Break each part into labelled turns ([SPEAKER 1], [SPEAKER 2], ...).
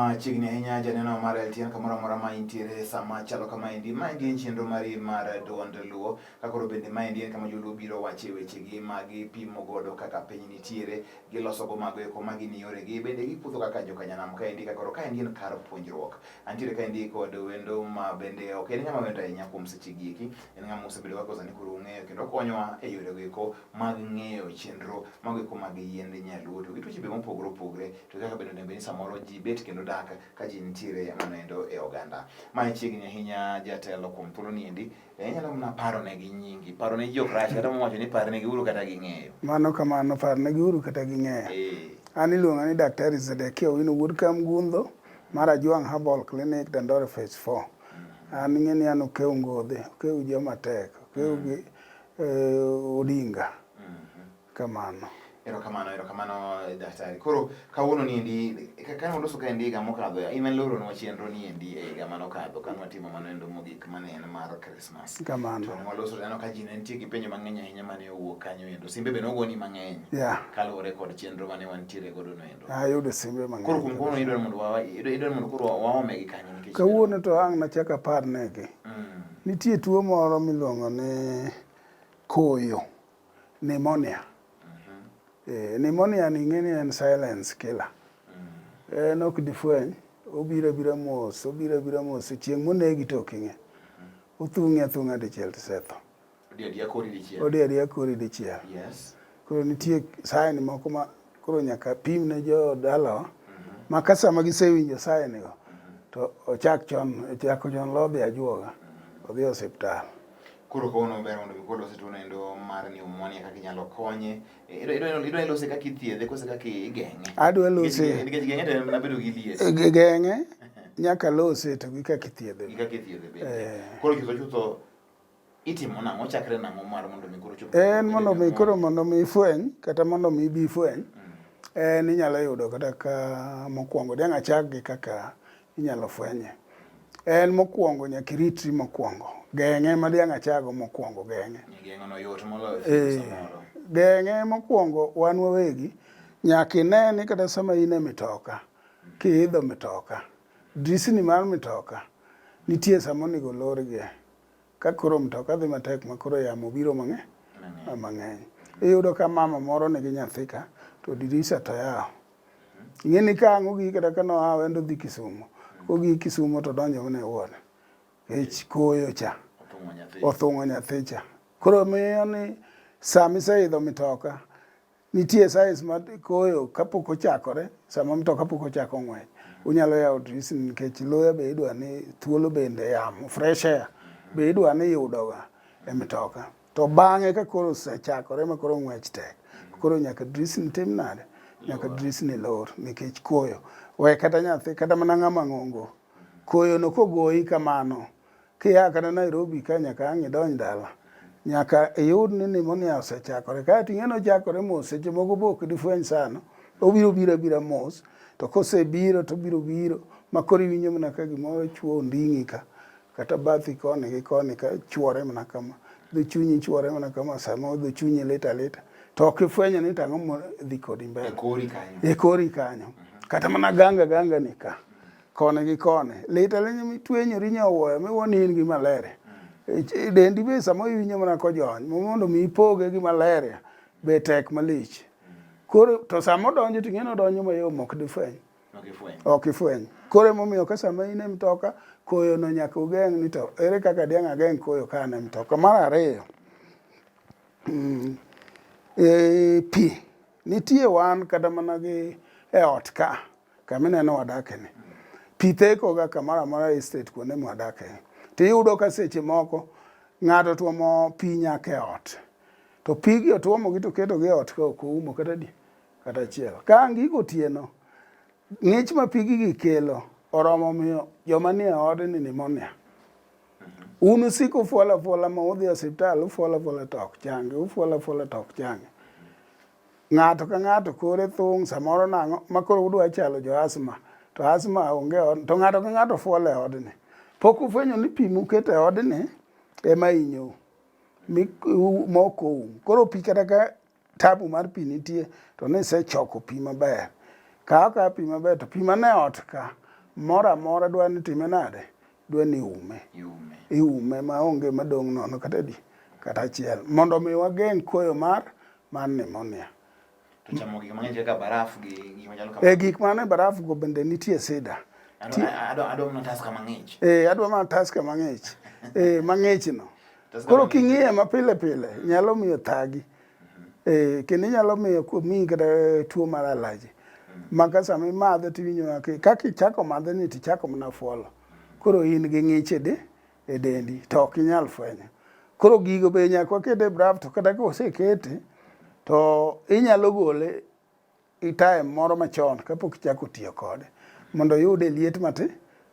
[SPEAKER 1] ma chigni ahinya janeno mar LTN kamoro amora ma intiere sama chalo kama endi. Ma endi en chenro mari mar duond luo. Kakoro bende ma endi en kama joluo biro wache wechegi ma gipimo godo kaka piny nitiere, giloso go mago eko ma gin yoregi, bende gipudho kaka jokanyanam ka endi. Kakoro ka endi en kar puonjruok. Antiere ka endi kod wendo ma bende ok en ng'ama wendo ahinya kuom sechegi eki, en ng'ama osebedo kaka sani koro ong'eyo kendo konyowa e yorego eko mag ng'eyo chenro mago eko mag yiende nyaluo to gi tuoche be mopogore opogore, to kaka bende onego bed ni samoro ji bet kendo dak ka ji nitiere manendo e oganda. Ma chiegni ahinya jatelo kuom thuolo ni endi, nyalo mana paro negi nyingi, paro ne ji ok rach, kata mwacho ni par negi uru kata ging'eyo.
[SPEAKER 2] Mano kamano, par negi uru kata ging'eyo. An iluonga ni Daktari Zedekia Owino Wuod Kamgundho mar Ajuang Herbal Clinic Dandora Phase 4. An ing'eni an okeu ngodhe, okeu joma tek, okeu gi Odinga. Kamano.
[SPEAKER 1] Erokamano daktari. Koro kawuono ni endi kaka waloso ka endi higa mokadho, in loro nwa chenro ni endi e higa manokadho ka nwatimo manendo mogik mane en mar Christmas.
[SPEAKER 2] Kamano.
[SPEAKER 1] To ne waloso neno ka ji ne nitie gi penjo mang'eny ahinya mane owuok kanyo endo. Simbe be nogoni mang'eny. Kaluwore kod chenro mane wantiere godo no endo.
[SPEAKER 2] Ayudo simbe mang'eny.
[SPEAKER 1] Koro kuom kono idwaro mondo koro waomegi kanyo nikech
[SPEAKER 2] kawuono to ang' nachako apar negi. Nitie tuo moro miluongo ni koyo, pneumonia. Pneumonia ni ing'eni en silence killer. En ok difweny, obiro abira mos, chieng' monegi to ok ing'e. Othung'i athung'a dichiel tisetho. Odi adiya kori dichiel. Koro nitie sign moko ma koro nyaka pim ne jo dalawa, ma ka sama gisewinjo sign go, to ochako chon lodhi ajuoga, odhi osiptal.
[SPEAKER 1] Koro kono ber mondo mikolo situno endo mar pneumonia kaka inyalo konye. Idwa ilose kaka ithiedhe kose kaka igeng'e.
[SPEAKER 2] Adwa lose.
[SPEAKER 1] Nikech geng'e to nabedo gi liet.
[SPEAKER 2] Geng'e nyaka lose to gi kaka ithiedhe.
[SPEAKER 1] Bende. Koro chutho itimo nang'o chakre nang'o mar mondo mi koro chop.
[SPEAKER 2] Mondo mi ifweny kata mondo mi ibi ifweny. Inyalo yudo kata ka mokwongo diang' achak gi kaka inyalo fwenye. Mokwongo nyaka iritri mokwongo. Geng'e ma diang' achago mokwongo geng'e.
[SPEAKER 1] Geng'o yot moloyo samoro.
[SPEAKER 2] Geng'e mokwongo wan wawegi nyaka ine ni kata sama in e mitoka, kiidho mitoka, drisni mar mitoka nitie sama onego olorgie. Ka koro mitoka dhi matek ma koro yamo biro mang'eny. Iyudo ka mama moro nigi nyathi ka to dirisa to yawo. Ing'eni ka ang' ogi kata ka noa wendo dhi Kisumu. Ogi Kisumu to donjo mane wuon. Koyo cha. Othung'o nyathi cha. Koro miyo ni sami seidho mitoka, nitie size ma koyo kapok ochakore, sama mitoka pok ochako ng'wech. Unyalo yawo drisni nikech loya be idwa ni thuolo bende yamo, fresh air be idwa ni yudoga e mitoka. To bang'e ka koro osechakore ma koro ng'wech tek, koro nyaka drisni tim nade? Nyaka drisni lor nikech koyo. We kata nyathi kata mana ng'ama ng'ongo. Koyo no kogoyi kamano. Kia kata Nairobi ka nyaka ang' idonj dala. Nyaka iyud ni pneumonia osechakore. Ka ting'eno chakore mos, seche moko bok difweny sano. Obiro bira mos. To kosebiro to biro ma koro iwinjo mana ka gimoro chuo nding'i ka. Kata bathi koni gi koni ka chuore mana kama. Dho chunyi chuore mana kama, sama dho chunyi lita. To ok ifwenyo ni tang'o mo dhi kodi mbele. E kori kanyo. Kata mana ganga ni ka. Kone gi kone. Lita lenye mitwenyori nyowuoyo miwoni in gi malaria. Dendi be sama iwinjo mana kojony. Mondo mi ipoge gi malaria be tek malich. Koro to sama odonjo to ing'eno donjo mayom ok difweny. Ok ifweny. Koro emomiyo ka sama in e mtoka, koyo no nyaka ugeng' ni to ere kaka diang' ageng' koyo ka an e mtoka. Mar ariyo, pi. Nitie wan kata mana gi e ot ka, kamineno wadake ni. Pi theko ga kamoro amora e state kuonde mwadake. Tiyudo ka seche moko ng'ato tuomo pi nyaka e ot. To pigi otuomo gi to keto gi e ot ka ok oumo kata achiel. Ka ang' giko otieno, ng'ich ma pigi gi kelo oromo miyo joma nie odni pneumonia. Un usiko fuala ma udhi osiptal, ufuala to ok changi, ufuala to ok changi. Ng'ato ka ng'ato kore thung' samoro nang'o ma koro udwa chalo jo asma. To asma onge to ng'ato ka ng'ato fuala e odni. Pok ufwenyo ni pi muketo e odni ema inyo. Moko koro pi kata ka tabu mar pi nitie to nisechoko pi maber. Ka pi maber to pi mane ot ka moro amora dwa ni time nade, dwa ni iume maonge madong' nono kata achiel, mondo mi wageng' koyo mar pneumonia.
[SPEAKER 1] Chamo gik mang'eny kaka baraf gi gik machalo
[SPEAKER 2] kamano. Gik mane baraf go bende nitie sida.
[SPEAKER 1] Adwa mana taska mang'ich.
[SPEAKER 2] Adwa mana taska mang'ich. Mang'ich no. Koro king'iye mapile pile nyalo miyo thagi. Kendo nyalo miyo miyi kata tuo mar alaji. Maka sama imadhe tiwinjo kaka ichako madhe ni tichako mana fuolo. Koro in gi ng'ich e dendi to ok inyal fwenyo. Koro gigo be nyaka wakete baraf, to kata kosekete to inyalo gole itae moro machon kapok ichako tiyo kode mondo yude liet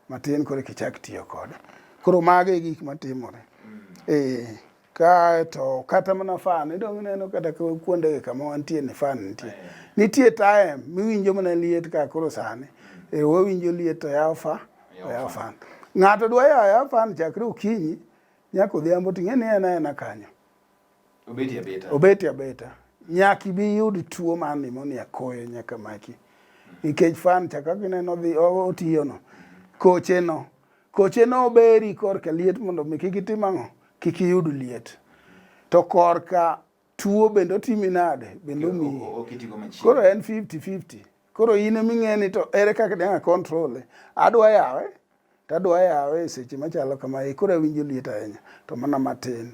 [SPEAKER 2] matin koro kichak tiyo kode. Koro mage gik matimore. To kata mana fan idong' neno kata kuonde kama wantie ni fan nitie. Nitie time miwinjo mana liet ka koro sani. Wawinjo liet to yaw fan. Ng'ato dwa yaw fan chakre okinyi nyaka odhiambo ting'e ni en kanyo. Obeti abeta. Nyaki bi yud tuo mar pneumonia koyo nyaka maki. Nikech fan chaka kineno dhi otiyo no. Koche no oberi korka liet mondo mi kik itim ang'o? Kik iyud liet. To korka tuo bende otimi nade? Bende omiyi. Koro en 50-50. Koro in eming'e ni to ere kaka dang' control. Adwa yawe seche machalo kamae. Koro awinjo liet ahinya. To mana matin.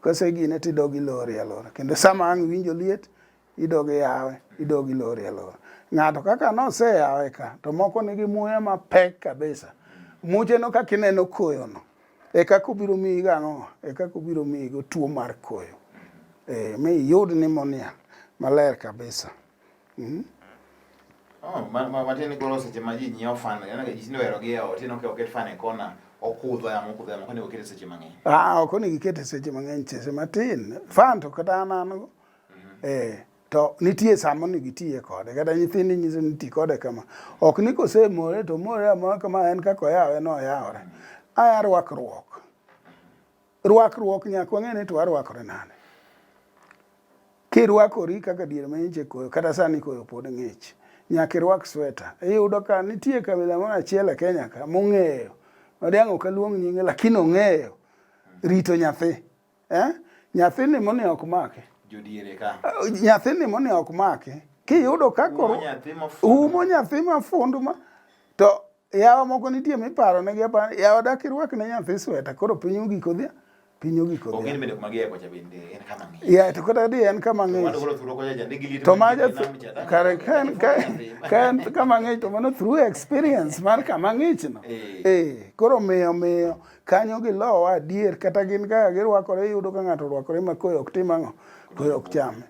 [SPEAKER 2] Kose gine tidogi lori alora. Kendo sama ang' winjo liet, idogi yawe, idogi lori alora. Ng'ato kaka nose yawe ka, to moko nigi muya mapek kabisa. Muche no kaka ineno koyo no. Kaka obiro miyi gang'o? Kaka obiro miyi go tuo mar koyo. Mi yud pneumonia maler kabisa.
[SPEAKER 1] Matini koro seche ma ji nyiewo fan, yana ji tindo hero gi e ot, tino oket fan e kona, okudho yamo kone okete seche mang'eny.
[SPEAKER 2] Ok onego ikete seche mang'eny, seche matin. Fan to kata an go. To nitie samo ni gitiye kode, kata nyithindi nyiso ni ti kode kama. Ok ni kosemore to more amora kama en kaka oyawe no oyawore. Aya rwakruok. Rwakruok nyaka wang'e ni to warwakore nade. Kirwakori kaka dier mang'ich koyo, kata sani koyo pod ng'ich. Nyaka irwak sweta. Iyudo ka nitie kabila moro achiel e Kenya ka mong'eyo. Odiang' ok aluong nyinge lakini ong'eyo rito nyathi. Nyathi pneumonia ok make.
[SPEAKER 1] Jodiere ka.
[SPEAKER 2] Nyathi pneumonia ok make. Kiyudo ka koro umo nyathi mafundu ma to yawa moko nitie miparo ne gi yawa dak irwak ne nyathi sweta koro piny ogik odhia.
[SPEAKER 1] Ogin bende kuma giye kocha bende en kama ng'ich.
[SPEAKER 2] To kata di en kama ng'ich. To maja kare kan kama ng'ich to mano through experience mar kama ng'ich no. Koro miyo kanyo gilowa adier kata gin kaka girwakore yudo ka ng'ato rwakore ma koyo ok tim ang'o? Koyo ok chame.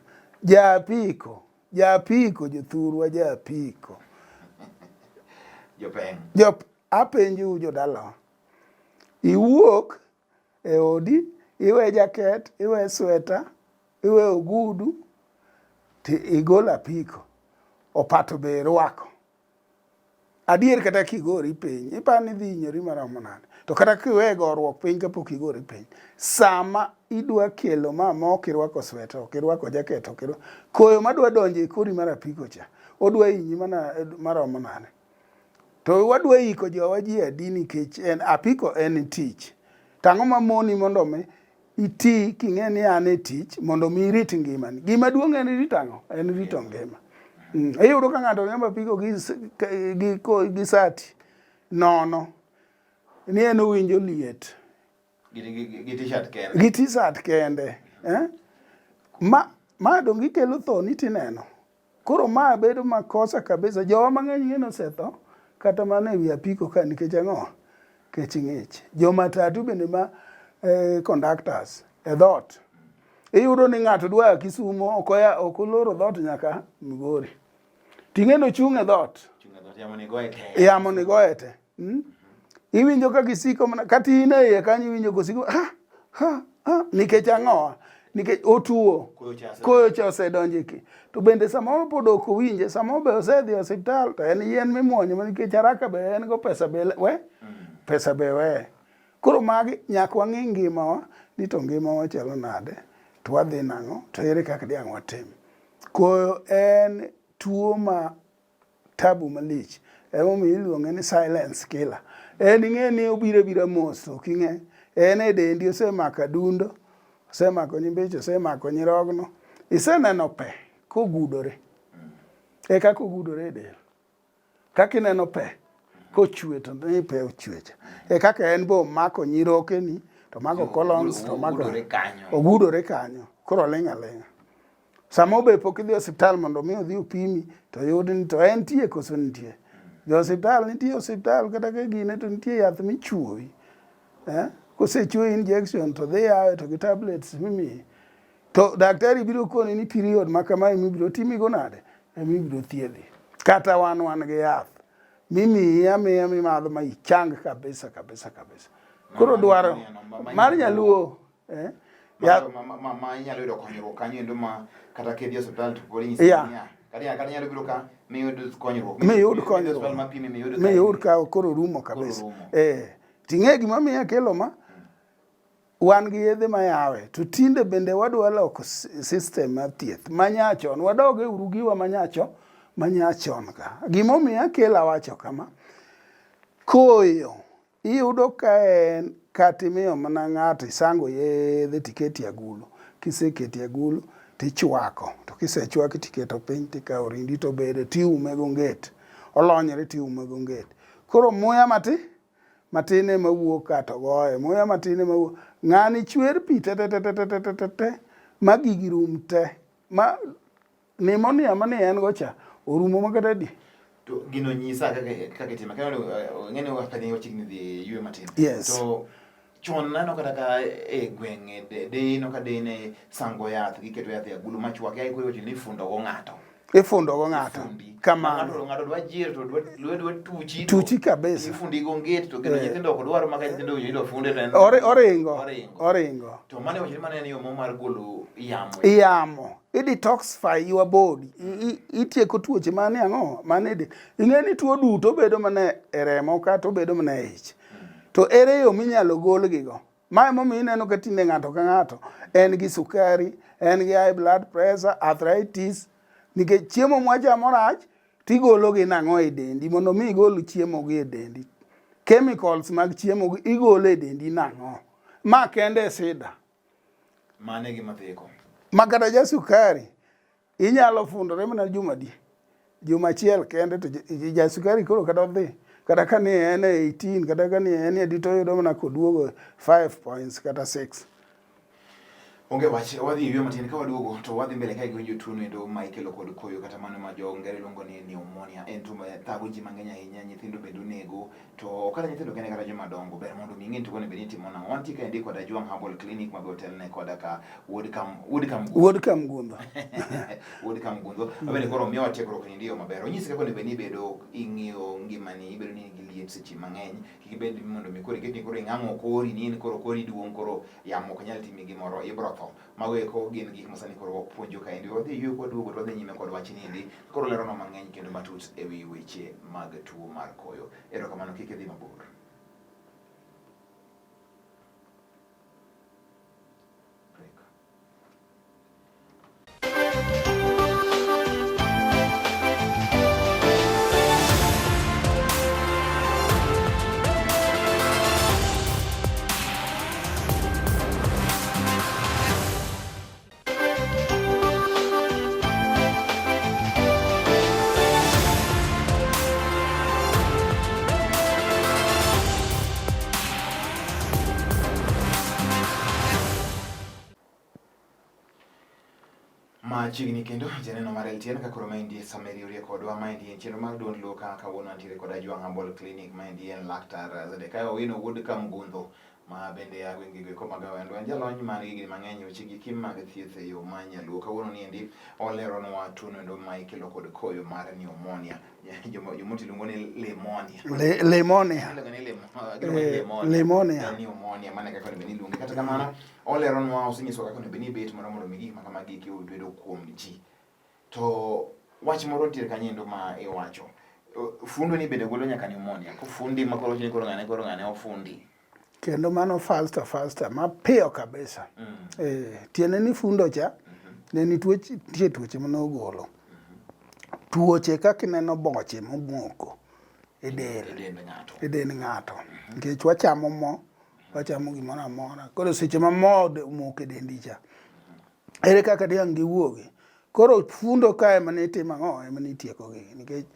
[SPEAKER 2] Japiko jothurwa japiko.
[SPEAKER 1] Jopeng.
[SPEAKER 2] Apenju jodalawa. Iwuok e odi, iwe jaket, iwe sweta, iwe ogudu, ti igol apiko, opato be irwako. Adier kata kigori piny, ipani dhi hinyori maromo nade. To kata kiwe gorruok piny kapok igori piny. Sama idwa kelo ma ok irwako sweta, ok irwako jaket, ok irwako. Koyo madwa donjo e kori mar apiko cha, odwa hinyi maromo nade. To wadwa iko jowa ji adi nikech apiko en tich. Tang'o mamoni mondo me iti king'e ni an e tich mondo mi irit ngimani. Gima duong' en rito ang'o? En rito ngima. Iyudo ka ng'ato riembo apiko gi sati nono ni en owinjo liet. Gi t-shirt kende. Ma dong' gikelo tho ni tineno. Koro ma bedo makosa kabisa. Jowa mang'eny ng'eno osetho kata mana e wi apiko ka nikech ang'o? Kech ng'ich. Jomatatu bende ma conductors e dhot. Iyudo ni ng'ato dwa Kisumo ok oloro dhot nyaka Migori. Ting'eno chung' e dhot. Yamo ni goete. Iwinjo ka gisiko kata in e iye kanyo iwinjo kosiko nikech ang'o? Nikech otuo. Koyo cha osedonjo iki. To bende samoro pod ok owinje, samoro be osedhi e osiptal to en yien mimuonyo nikech haraka be en go pesa be pesa be we. Koro magi nyaka wang'i ngimawa ni to ngimawa chalo nade, to wadhi nang'o, to ere kaka diang' watim. Koyo en tuo ma tabu malich emomiyo iluonge ni silence killer. En ing'e ni obiro bira mos ok ing'e. En e dendi osemako adundo, osemako nyimbicho, osemako nyirogno. Iseneno pe kogudore. Eka kogudore e del. Kaka ineno pe kochwe to ni pe ochwecha. Kaka en bo mako nyirokeni to mako colons to mako ogudore kanyo. Koro ling' aling'a. Samo be pok idhi osiptal mondo mi odhi opimi to yud ni to en tie koso nitie. Jo osiptal nitie osiptal kata ka gine to nitie yath michuoyi. Kosechuoyi injection to dhi yawe to gi tablets mimiyi. To daktari biro koni ni period ma kamae mibiro timigo nade? Mibiro thiedhi. Kata wan gi yath. Mimiyi amiya mimadho ma ichang kabisa. Koro dwaro mar nyaluo.
[SPEAKER 1] Ma inyalo yudo konyruok kanyo endo ma kata kedhi osiptal to podi nyisi niya. Kata nyalo biro ka miyud konyruok. Miyud ka koro rumo kabisa. Ting'e gima miya kelo ma wan gi yedhe mayawe to tinde bende wadwa loko system mar thieth manyachon. Wadoge uru giwa manyachon ka. Gimomiya kela wacho kama. Koyo iyudo ka en katimiyo mana ng'ato isango yedhe tiketi agulu. Kiseketi agulu tichwako. To kisechwaki tiketo piny tikawo rindi to bede tiume gonget. Olonyre tiume gonget. Koro muya matin ema wuok ka to goye. Muya matin ema wuok. Ng'ani chwer pi te ma gigi rum te. Ma pneumonia mane en gocha orumo makata di. To gino nyisa kaka itima. Kaya ng'ene wakani ochigni dhi yue matin.
[SPEAKER 2] Yes.
[SPEAKER 1] To chon nano kata ka e gweng'e dino ka dine sango yath giketo yath e agulu machwake ai koro ni fundo go ng'ato.
[SPEAKER 2] Ifundo go ng'ato. Kama
[SPEAKER 1] ng'ato dwa jir to dwa
[SPEAKER 2] tuchi kabisa.
[SPEAKER 1] Ifundi go ngeti to kendo nyithindo ok dwaro maka nyithindo yudo funde ten.
[SPEAKER 2] Oringo.
[SPEAKER 1] To mane wachni mane ni yo mar golo
[SPEAKER 2] yamo. It detoxify your body. Itieko tuoche mane ang'o? Mane ing'e ni tuo duto bedo mana e remo kata bedo mana e ich. To ere yo minyalo gol gigo. Mae momiyo ineno ka tinde ng'ato ka ng'ato en gi sukari, en gi high blood pressure, arthritis. Nikech chiemo mwachamo rach tigologi nang'o e dendi mondo mi igol chiemogi e dendi. Chemicals mag chiemo igolo e dendi nang'o. Ma kende sida.
[SPEAKER 1] Mane gima theko.
[SPEAKER 2] Makata ja sukari inyalo fundore mana juma achiel kende to ja sukari koro kata odhi. Kata ka ni en 18 kata ka ni en edito yudo mana koduogo 5 points kata 6.
[SPEAKER 1] Onge wache wadhi yue matin ka waduogo to wadhi mbele ka giwinjo tuo endo ma ikelo kod koyo kata mano ma jo ngere luongo ni pneumonia. En tuo ma thago ji mang'eny ahinya, nyithindo bende onego to kata nyithindo kende kata joma dongo ber mondo mi ng'e tuo ne bende timo nang'o. Wantie ka endi kod Juang Herbal Clinic ma otelne koda ka Wood Kam Gundo. Abende koro miyo watiekruok ni ndio maber. Onyisi kaka onego bed bedo ing'iyo ngimani ibedo ni gi liet seche mang'eny. Kik bed mondo mi koro iketi koro ing'ang'o kori ni in koro kori duong' koro yamo ok nyal timi gimoro ibro tho. Mago eko gin gik masani koro puonjo ka endi. Wadhi yue kwaduogo to wadhi nyime kod wachni endi. Koro lerono mang'eny kendo matut ewi weche mag tuo mar koyo. Erokamano kik idhi mabor. Machiegni kendo janeno mar LTN ka koro maendi Sameri orie kodwa maendi en chenro mar DUOND LUO ka kawuono antiere kod Juang Herbal Clinic maendi en laktar Zedekaya Owino Wood Kam Gundo ma bende ya gwenge go koma gawendo en jalony man gi gik mang'eny weche gi kim mag thieth e yo ma nyaluo. Kawuono ni endi oleronwa tuo endo ma ikelo kod koyo mar pneumonia. Jomoti luongo ni pneumonia mane kaka onego ni luonge. Kata kamano oleronwa osenyiso kaka onego ni bet mondo mi gik kama giki obedo kuom ji. To wach moro nitie kanyo ma iwacho. Fundo ni bende golo nyaka pneumonia. Ko fundi ma koro ng'ane ofundi.
[SPEAKER 2] Kendo mano faster mapiyo kabisa. Tiene ni fundo cha ne ni tuoche mano ogolo. tuoche kaka ineno boche momoko e dend ng'ato nikech wachamo mo, wachamo gimoro amora. Koro seche ma mo omoko e dendi cha, ere kaka dhiang' giwuogi. Koro fundo ka ema nitimo ang'o, ema nitiekogi nikech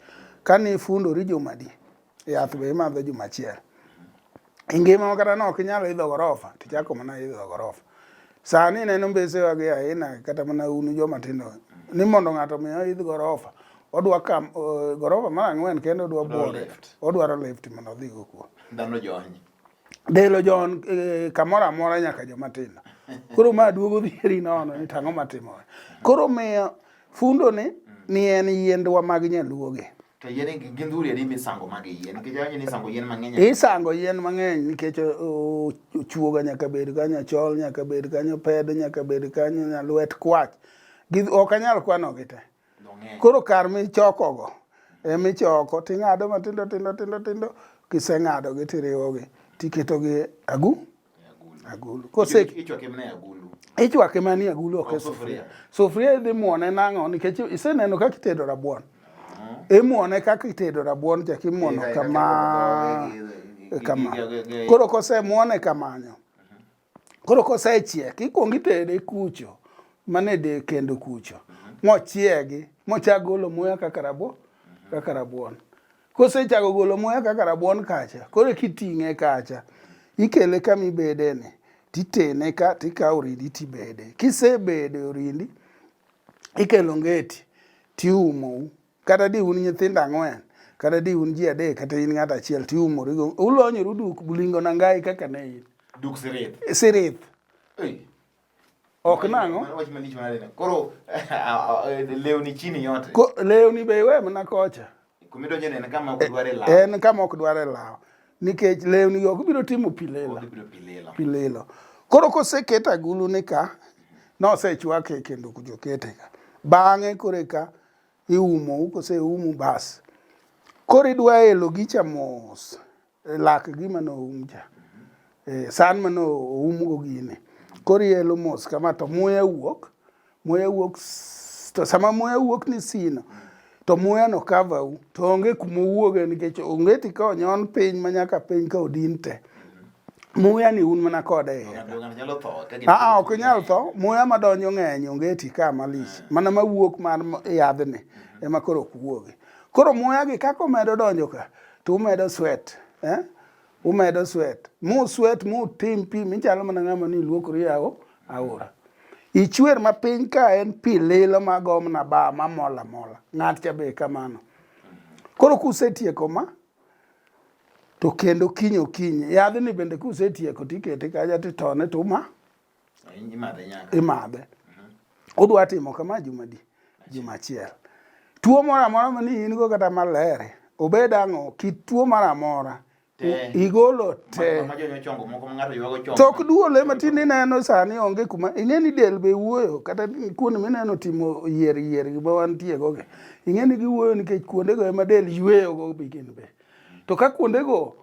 [SPEAKER 2] kane ifundori juma di, yath be imadho juma achiel. E ngima kata nok inyalo idho gorofa, tichako mana idho gorofa. Sani neno mbesewa gi aina kata mana un joma tindo ni mondo ng'ato mi oidh gorofa, odwa gorofa mar 4 kendo odwa bore, odwaro lift mondo odhi go kuo.
[SPEAKER 1] Dhano jony.
[SPEAKER 2] Delo jon kamoro amora nyaka joma tindo. Koro ma duogo dhieri nono ni tang'o matimore. Koro miyo fundo ni en yiendwa mag nyaluoge.
[SPEAKER 1] To yien gin ndhuri adi misango mag yien nikech awinjo ni isango yien mang'eny.
[SPEAKER 2] Isango yien mang'eny nikech chuoga nyaka bed kanyo, chol nyaka bed kanyo, pedo nyaka bed kanyo, nyaluet, kwach. Ok anyal kwano gi te. Koro kar michokogo, emichoko ting'ado matindo tindo, kiseng'adogi tiriwogi tiketogi agulu.
[SPEAKER 1] Ichwake mana e agulu.
[SPEAKER 2] Ichwake mana e agulu, ok e sufria. Sufria idhi muone nang'o nikech iseneno kaka itedo rabuon. Imuone kaka itedo rabuon cha kimuono kama. Koro kosemuone kamanyo. Koro kosechiek, ikuongo itede kucho, mane de kendo kucho. Mochiegi, mochak golo muya kaka rabuon. Kosechako golo muya kaka rabuon kacha, koro kiting'e kacha, ikele kama ibedeni, titene ka, tikawo orindi tibede. Kisebede orindi, ikelo ngeti, tiumou. Kata di un nyithindo 4, kata di un ji 3, kata in ng'ato achiel, tiumorigo. Ulonyoru duk bulingo nangai kaka ne in.
[SPEAKER 1] Duk sirith.
[SPEAKER 2] Sirith. Ok nang'o?
[SPEAKER 1] Koro lewni chini yote.
[SPEAKER 2] Lewni be iwe mana kocha.
[SPEAKER 1] Kumidonjo en kama ok dware law.
[SPEAKER 2] En kama ok dware law. Nikech lewni ok biro timo pilelo. Pilelo. Koro koseket agulu ni ka, nosechwake kendo kujokete ka. Bang'e kore ka iumo, koseumo bas. Koro idwa elo gicha mos. Lak gima no umcha. San mano umgo gine. Koro elo mos kama to muya wuok, to sama muya wuok ni sino, to muya no kavau, to onge kuma wuoge nikech onge ti ka onyon piny manyaka piny ka odinte. Muya ni un mana kode. Ok nyalo tho, muya madonjo ng'eny onge ti ka malich, mana mawuok mar yadhni ema koro ok wuoge. Koro muya gi kako medo donjo ka, to umedo sweat, umedo sweat. Sweat tim pi michalo mana ng'ama ni luokori aora. Ichwer ma piny ka en pi lilo magom na ba mamola mola. Ng'at cha be kamano. Koro kusetieko ma, to kendo kinyo. Yadhni bende kusetieko tikete kaja titone to imadhe. Udwa timo kama juma achiel. Tuo moro amora mani in go kata malere, obed ang'o, kit tuo moro amora. Igolo te. Tok duole matin ineno sani onge kuma. Ing'eni del be wuoyo. Kata kuonde mineno timo yier giba wantie goge. Ing'eni giwuoyo nikech kuonde go ema del yueyo go begin be. To ka kuonde go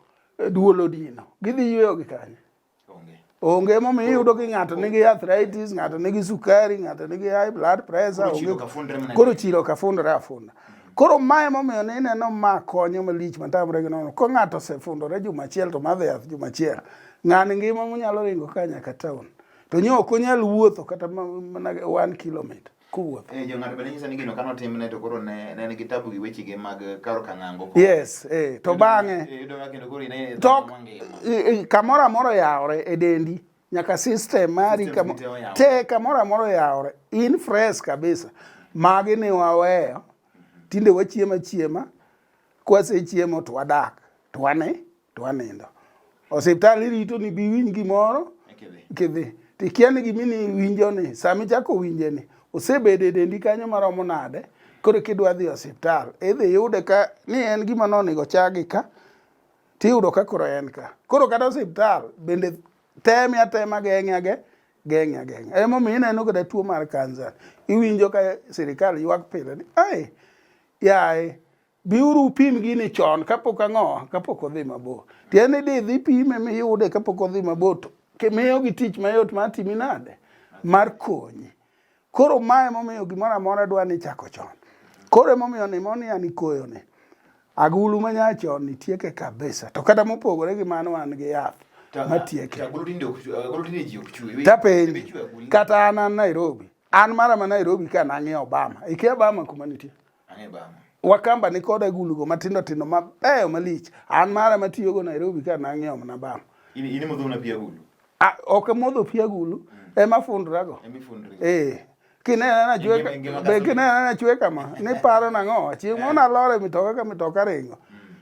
[SPEAKER 2] duolo dino, gidhi yueyo gi kanye. Onge momiyo iyudo ki ng'ato nigi arthritis, ng'ato nigi sukari, ng'ato nigi high blood pressure. Koro chilo ka fundore afunda. Koro mae momiyo ni ineno ma konyo malich matamre gi nono. Ko ng'ato osefundore juma achiel to madho yath juma achiel, ng'ani ngima monyalo ringo ka nyaka town. To nyo ok onyal wuotho kata mana 1 kilometer kuwuotho.
[SPEAKER 1] Jong'ato bende nyiso ni gino kano timne to koro ne en gi tabu gi wechege mag karo kang'ango.
[SPEAKER 2] Yes, to bang'e. Kamoro amoro yawre e dendi. Nyaka system mari kamoro amoro yawre. In fresh kabisa. Magi ni waweyo. Tinde wachiema, kwasechiemo to wadak, to wanindo. Osiptal irito ni biwinj gimoro, kidhi. Tikia ni gimini winjo ni, sami chako winje ni, osebede dendi kanyo maromo nade, kore kidwa dhi osiptal. Idhi yude ka ni en gima nonigo chagi ka, tiyudo ka koro en ka. Koro kata osiptal, bende tema geng'e. Emomiyo ineno kada tuo mar kansa. Iwinjo ka sirikal ywak pile ni, yaye, biuru pim gini chon kapok odhi mabor. Tiende dhi pime miyude kapok odhi mabor. Miyo gi tich mayot mar timi nade? Mar konyi. Koro mae momiyo gimoro amora dwa ni chako chon. Kore momiyo pneumonia ni koyo ni. Agulu manyachon nitieke kabisa. To kata mopogore gi mano wan gi yath matieke. Tapenji kata an Nairobi. An mara ma Nairobi ka nang'e Obama. Iki Obama kuma nitie? Wakamba ni koda agulugo matindo tindo malich. An mara matiyo go Nairobi ka nang'e Obama.
[SPEAKER 1] Ini modho na pi agulu?
[SPEAKER 2] Ok modho pi agulu. Ema fundrago. Kinena na chwe kama ni paro nang'o chieng' mona lore mitoka ka mitoka ringo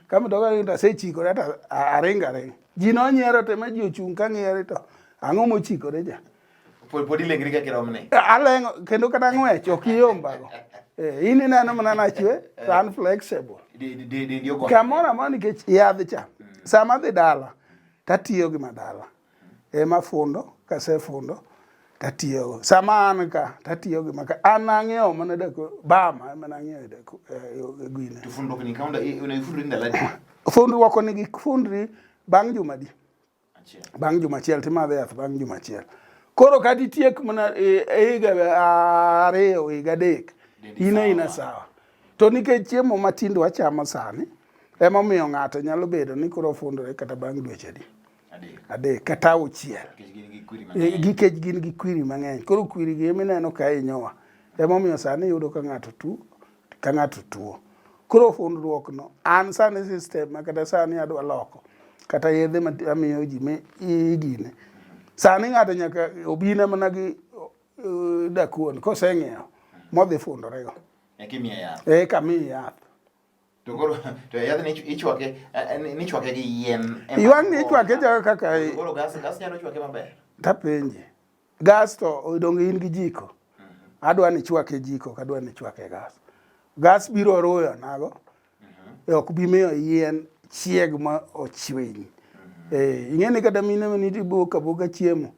[SPEAKER 2] ka mitoka ringo asechikore ta aringa ji nonyiero te ma ji ochung' ka ng'iere to ang'o mochikore ja
[SPEAKER 1] pod ilengri ka kiromne
[SPEAKER 2] alengo kendo kata ng'wech ok iyombago in ineno mana na chwe an flexible kamoro amoro nikech yadh cha sama dhi dala tatiyo gi madala ema fundo kasefundo tatiyo sama an ka tatiyo gi maka an ang'eyo mana dako bama ema nang'eyo dako gwine
[SPEAKER 1] to fundo ni kaunda una fundri ndaladi
[SPEAKER 2] fundruok ni gi fundri bang' juma di bang' juma achiel timadhe yath bang' juma achiel koro ka titiek mana higa ariyo higa adek ina sawa to nikech chiemo matindo wachamo sani ema miyo ng'ato nyalo bedo ni koro fundore kata bang' dweche di adek kata auchiel gikech gin gi kwiri mang'eny koro kwiri gi emineno ka inyowa ema miyo sani yudo ka ng'ato tuo koro fundruok no an sani system kata sani adwa loko kata yedhe ma amiyo ji igine sani ng'ato nyaka obina mana gi dakuon koseng'iewo modhi fundorego kamiyi yath
[SPEAKER 1] to koro to yadh ni ichwake gi yien
[SPEAKER 2] iwang' ni ichwake jago kaka
[SPEAKER 1] koro gas nyalo chwake maber
[SPEAKER 2] tapenji gas to odong' in gi jiko adwa ni chwake jiko kadwa ni chwake gas biro royo nago ok bi miyo yien chieg ma ochwiny ing'eni kata mine maniti boka chiemo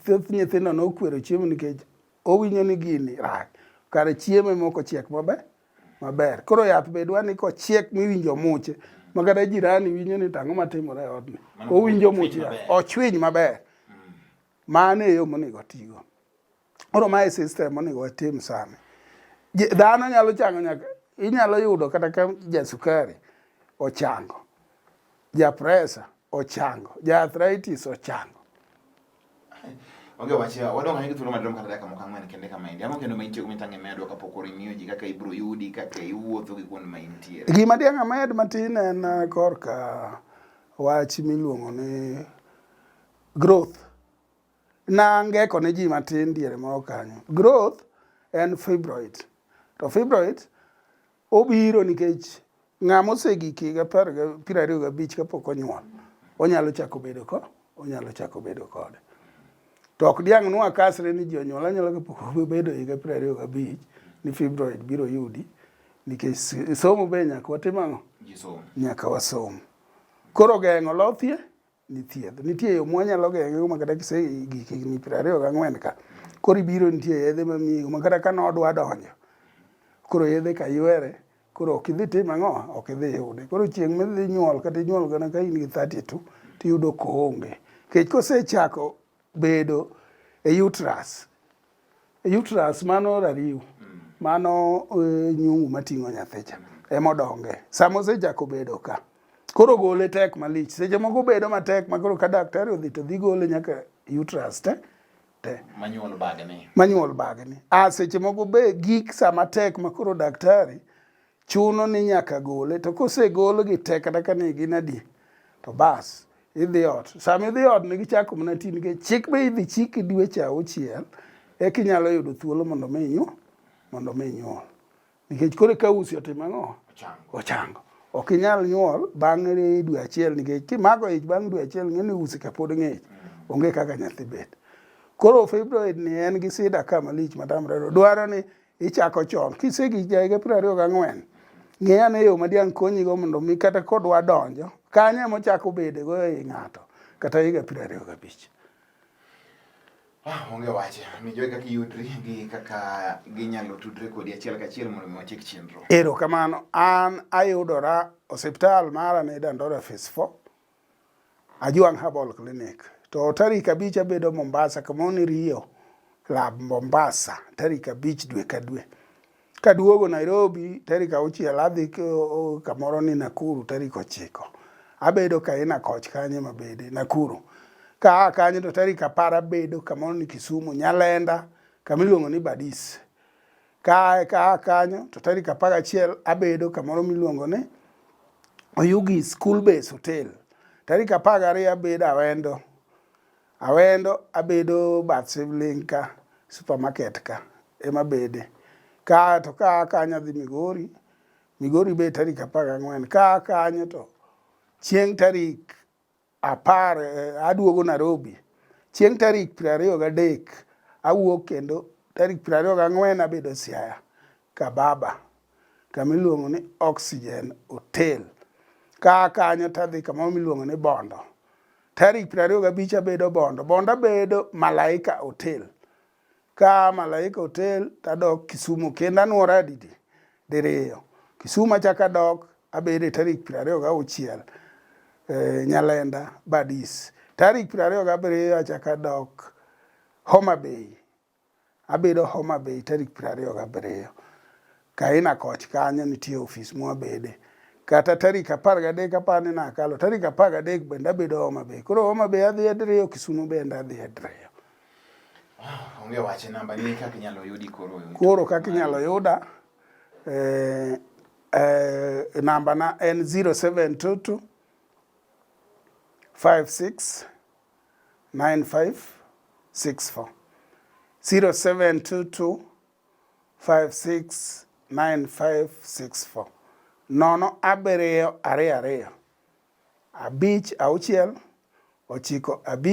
[SPEAKER 2] thoth nyithindo nokwero chiemo nikech owinjo ni gini rach kare chiemo moko chiek maber koro yath be dwa ni kochiek miwinjo muche makata jirani winjo ni tang'o matimore e odni owinjo muche ochwiny maber mano e yo monego tigo koro mae system monego watim sani dhano nyalo chango nyaka inyalo yudo kata ka jasukari ochango japresa ochango arthritis ochango
[SPEAKER 1] onge wacha wadonga ngi thuolo maduong' kata dakika moko ang'wen kende kama indi amo kendo maintie kumitang'e medo kapok orimiyo ji kaka ibro yudi kaka iwuotho gi kuond maintie
[SPEAKER 2] gima diang' amed matin en korka wach miluongo ni growth nangeko ne ji matin diere moro kanyo growth en fibroid to fibroid obiro nikech ng'ama osegiki ga 25 kapok onyuol onyalo chako bedo kode to ok diang' nwa kasre ni ji onyuol anyuola kapok bedo higa 25 ni fibroid biro yudi nikech somo be nyaka watim ang'o nyaka wasom koro geng'o lothie nitie yo mwanyalo geng'o makata kisegiki higni 24 ka koro ibiro nitie yedhe mamiyo makata ka nodwa donjo koro yedhe ka ywere koro ok idhi tim ang'o ok idhi yude koro chieng' midhi nyuol kata inyuol gana ka in gi 32 tiyudo koonge kech kosechako bedo e uterus mano rariw mano nyungu mating'o nyathicha emodonge sama osechako bedo ka koro gole tek malich seche moko bedo matek makoro ka daktari odhi to dhi gole nyaka uterus te manyuol bagni seche moko be gik sama tek makoro daktari chuno ni nyaka gole to kosegol gi tek kata ka ne gin adi to bas idhi ot sama idhi ot ne gichako mana ti nikech chik be idhi chiki dweche 6 eka inyalo yudo thuolo mondo mi nyuol nikech koro ka usi otim ang'o ochango ok inyal nyuol bang' dwe achiel nikech kimako ich bang' dwe achiel ng'eni usi ka pod ng'ich onge kaka nyathi bet koro fibroid ni en gi sida kama lich matamre dwaro ni ichako chon kisegik higa 24 ng'e ane yo madiang' konyigo mondo mi kata kodwa donjo kanyo emochako bedego ei ng'ato kata higa 25
[SPEAKER 1] onge wache mijoe kaka yudri gi kaka ginyalo tudre kodi achiel kachiel mondo mi wachik chenro
[SPEAKER 2] erokamano an ayudora osiptal mara ni Dandora Phase 4 Ajuang Herbal Clinic to tarik 5 abedo Mombasa kamoni Rio Club Mombasa tarik 5 dwe ka dwe Kaduogo Nairobi tarik 6 adhi kamoro ni Nakuru tarik 9. Abedo kaina koch kanye mabede Nakuru. Ka kanyo to tarik 10 abedo kamoro ni Kisumu Nyalenda kamiluongo ni Badis. Ka kanyo to tarik 11 abedo kamoro miluongo ni Oyugi School Base Hotel. Tarik 12 abedo Awendo abedo bath Sibling ka supermarket ka ema bede. Ka kanyo dhi Migori be tarik 14. Ka kanyo to chieng' tarik 10 aduogo Nairobi. Chieng' tarik 23 awuok kendo tarik 24 abedo Siaya Kababa kamiluongo ni Oxygen Hotel. Ka kanyo tadhi kamoro miluongo ni Bondo. Tarik 25 abedo Bondo. Bondo abedo Malaika Hotel. Ka Malaika Hotel tadok Kisumu kendo anuora diriyo. Kisumu achako adok abedo tarik 26 Nyalenda Badis. Tarik 27 achako adok Homa Bay. Abedo Homa Bay tarik 27. Kaina koch kanyo nitie ofis mwabede. Kata tarik 13 apani nakalo. Tarik 13 bende abedo Homa Bay. Koro Homa Bay adhi diriyo, Kisumu bende adhi diriyo.
[SPEAKER 1] Onge wache namba ni kaka inyalo yudi koro.
[SPEAKER 2] Koro kaka inyalo yuda namba na en 0722 56 95 64. 0722 56 95 64. 072 5 6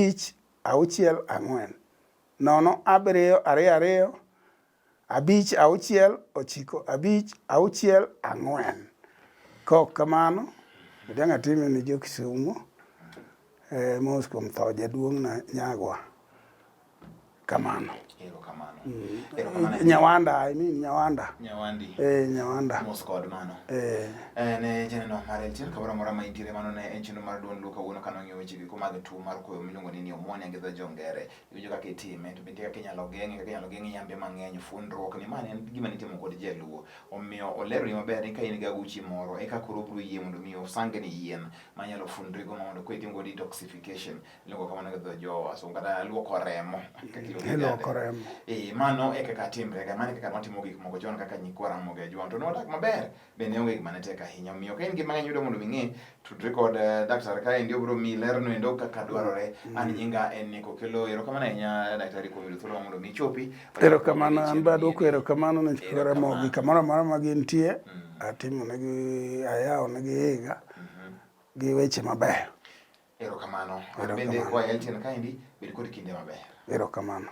[SPEAKER 2] 9 5 6 4. 072 5 6 9 5 6 4. Kok kamano danga time ni jo Kisumu mos kuom tho jaduong' na nyagwa kamano.
[SPEAKER 1] Erokamano.
[SPEAKER 2] Nyawanda, I mean Nyawanda.
[SPEAKER 1] Nyawandi.
[SPEAKER 2] Nyawanda.
[SPEAKER 1] Mos kod mano. Ne jeneno mar eltier kamoro mora ma intiere mano ne en chenro mar duond luo kawuono kanong'io weche gi mag tuo mar koyo miluongo ni pneumonia gi dho jongere. Iwinjo kaka itime to bende kaka inyalo geng'e yambe mang'eny fundruok ni mano en gima nitimo kod jaluo. Omiyo oleroni maber ni ka in gi aguchi moro eka koro bro yie mondo mi osangni yien manyalo fundrigo mondo ko itimo go detoxification iluongo kamano gi dho jo wasungu kata luoko remo.
[SPEAKER 2] Luoko remo.
[SPEAKER 1] Mano e kaka timre ga, mano e kaka watimo gik moko chon kaka nyikwa Ramogi Ajwang to nodak maber bende onge gima ne tek ahinya. Omiyo ka in gi mang'eny yudo mondo ming'e tudri kod daktari ka endi obro mi lerno endo kaka dwarore. An nyinga en Nico Kelo. Erokamano ahinya daktari kuom yudo thuolo mondo mi ichopi.
[SPEAKER 2] Erokamano an be aduoko erokamano ne chuo Ramogi kamoro amora ma gintie. Atimo negi ayawo negi higa gi weche maber.
[SPEAKER 1] Erokamano. Bende kwa eltien ka endi bed kod kinde maber.
[SPEAKER 2] Erokamano.